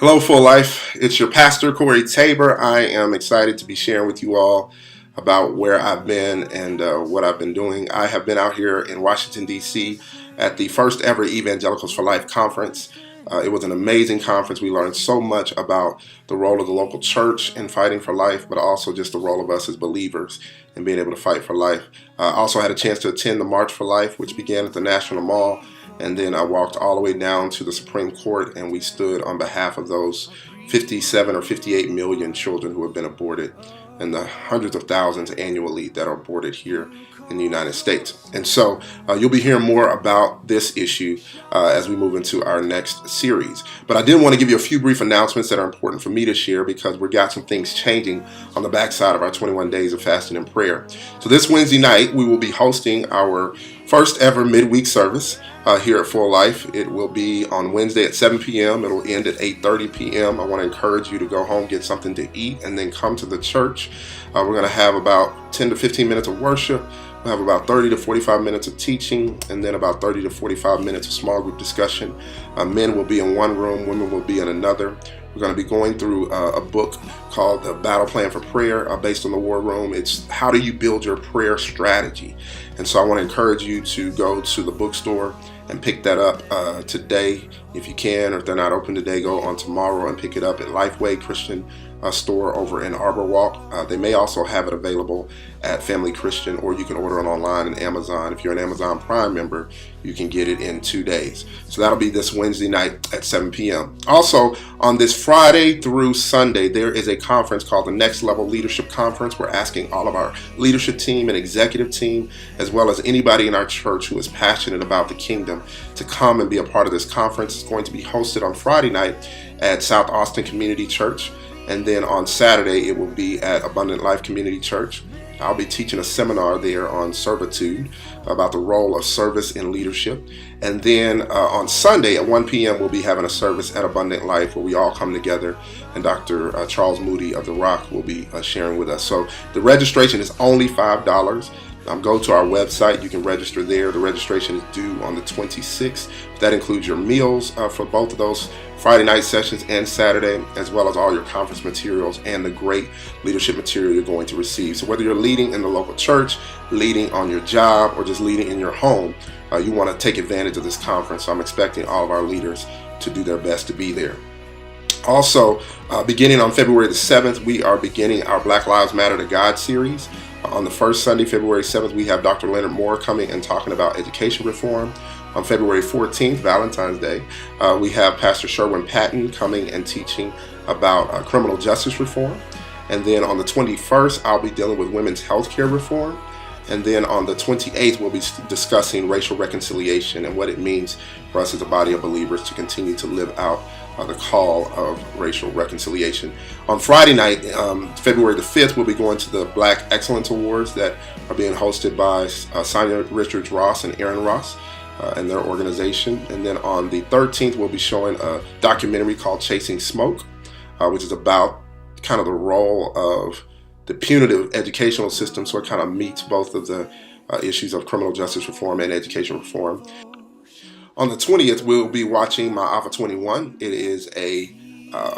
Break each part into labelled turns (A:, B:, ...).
A: Hello, Full Life. It's your pastor, Corey Tabor. I am excited to be sharing with you all about where I've been and what I've been doing. I have been out here in Washington, D.C. at the first ever Evangelicals for Life conference. It was an amazing conference. We learned so much about the role of the local church in fighting for life, but also just the role of us as believers in being able to fight for life. I also had a chance to attend the March for Life, which began at the National Mall. And then I walked all the way down to the Supreme Court, and we stood on behalf of those 57 or 58 million children who have been aborted, and the hundreds of thousands annually that are aborted here in the United States. And so you'll be hearing more about this issue as we move into our next series. But I did want to give you a few brief announcements that are important for me to share, because we've got some things changing on the backside of our 21 days of fasting and prayer. So this Wednesday night, we will be hosting our first ever midweek service here at Full Life. It will be on Wednesday at 7 p.m. It'll end at 8:30 p.m. I want to encourage you to go home, get something to eat, and then come to the church. We're going to have about 10 to 15 minutes of worship. We'll have about 30 to 45 minutes of teaching, and then about 30 to 45 minutes of small group discussion. Men will be in one room, women will be in another. We're going to be going through a book called The Battle Plan for Prayer based on the War Room. It's how do you build your prayer strategy? And so I want to encourage you to go to the bookstore and pick that up today if you can, or if they're not open today, go on tomorrow and pick it up at Lifeway Christian store over in Arbor Walk. They may also have it available at Family Christian, or you can order it online on Amazon. If you're an Amazon Prime member, you can get it in 2 days. So that'll be this Wednesday night at 7 p.m. Also, on this Friday through Sunday, there is a conference called the Next Level Leadership Conference. We're asking all of our leadership team and executive team, as well as anybody in our church who is passionate about the kingdom, to come and be a part of this conference. It's going to be hosted on Friday night at South Austin Community Church. And then on Saturday, it will be at Abundant Life Community Church. I'll be teaching a seminar there on servitude, about the role of service in leadership. And then on Sunday at 1 p.m., we'll be having a service at Abundant Life where we all come together, and Dr. Charles Moody of The Rock will be sharing with us. So the registration is only $5. Go to our website. You can register there. The registration is due on the 26th. That includes your meals for both of those Friday night sessions and Saturday, as well as all your conference materials and the great leadership material you're going to receive. So whether you're leading in the local church, leading on your job, or just leading in your home, you want to take advantage of this conference. So I'm expecting all of our leaders to do their best to be there. Also, beginning on February the 7th, we are beginning our Black Lives Matter to God series. On the first Sunday, February 7th, we have Dr. Leonard Moore coming and talking about education reform. On February 14th, Valentine's Day, we have Pastor Sherwin Patton coming and teaching about criminal justice reform. And then on the 21st, I'll be dealing with women's health care reform. And then on the 28th, we'll be discussing racial reconciliation and what it means for us as a body of believers to continue to live out the call of racial reconciliation. On Friday night, February the 5th, we'll be going to the Black Excellence Awards that are being hosted by Sonia Richards Ross and Aaron Ross and their organization. And then on the 13th, we'll be showing a documentary called Chasing Smoke, which is about kind of the role of the punitive educational system, so it kind of meets both of the issues of criminal justice reform and education reform. On the 20th, we'll be watching Ma'afa 21. It is a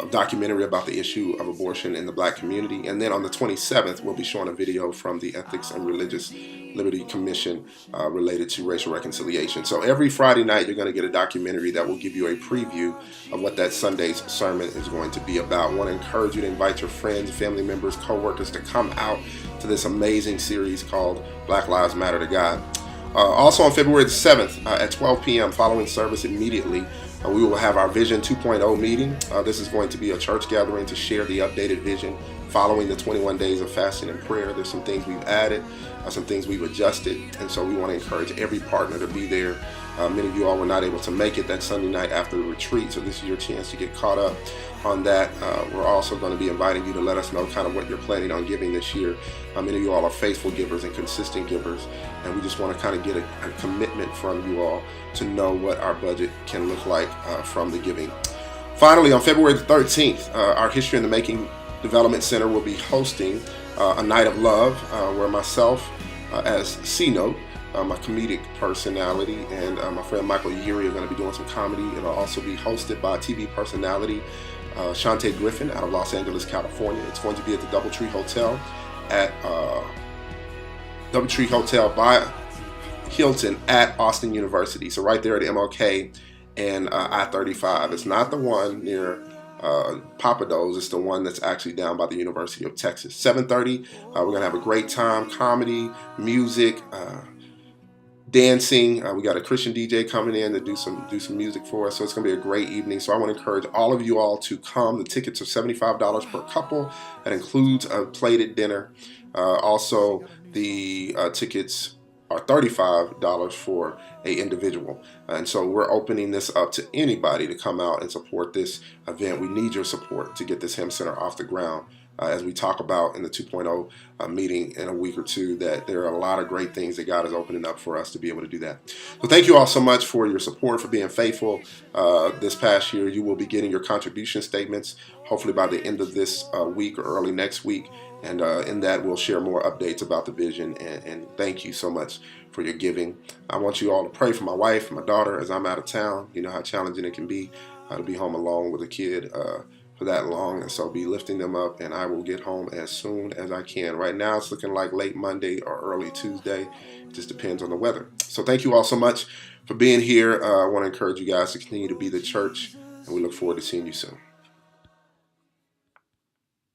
A: documentary about the issue of abortion in the Black community. And then on the 27th, we'll be showing a video from the Ethics and Religious Liberty Commission related to racial reconciliation. So every Friday night, you're going to get a documentary that will give you a preview of what that Sunday's sermon is going to be about. I want to encourage you to invite your friends, family members, co-workers to come out to this amazing series called Black Lives Matter to God. Also on February the 7th at 12 p.m. following service immediately, we will have our Vision 2.0 meeting. This is going to be a church gathering to share the updated vision following the 21 days of fasting and prayer. There's some things we've added, some things we've adjusted, and so we want to encourage every partner to be there. Many of you all were not able to make it that Sunday night after the retreat, so this is your chance to get caught up on that. We're also going to be inviting you to let us know kind of what you're planning on giving this year. Many of you all are faithful givers and consistent givers, and we just want to kind of get a commitment from you all to know what our budget can look like from the giving. Finally, on February the 13th, our History in the Making Development Center will be hosting a Night of Love, where myself as C-Note my comedic personality, and my friend Michael Yuri are going to be doing some comedy. It'll also be hosted by TV personality Shante Griffin out of Los Angeles, California. It's going to be at the Doubletree Hotel at Doubletree Hotel by Hilton at Austin University. So right there at MLK and I-35. It's not the one near Papados. It's the one that's actually down by the University of Texas. 7:30. We're gonna have a great time. Comedy, music, dancing. We got a Christian DJ coming in to do some music for us. So it's gonna be a great evening. So I want to encourage all of you all to come. The tickets are $75 per couple. That includes a plated dinner. Also, the tickets are $35 for a individual. And so we're opening this up to anybody to come out and support this event. We need your support to get this Hymn Center off the ground. As we talk about in the 2.0 meeting in a week or two, that there are a lot of great things that God is opening up for us to be able to do that. So thank you all so much for your support, for being faithful this past year. You will be getting your contribution statements hopefully by the end of this week or early next week. And in that, we'll share more updates about the vision. And thank you so much for your giving. I want you all to pray for my wife and my daughter as I'm out of town. You know how challenging it can be to be home alone with a kid for that long. And so be lifting them up, and I will get home as soon as I can. Right now, it's looking like late Monday or early Tuesday. It just depends on the weather. So thank you all so much for being here. I want to encourage you guys to continue to be the church, and we look forward to seeing you soon.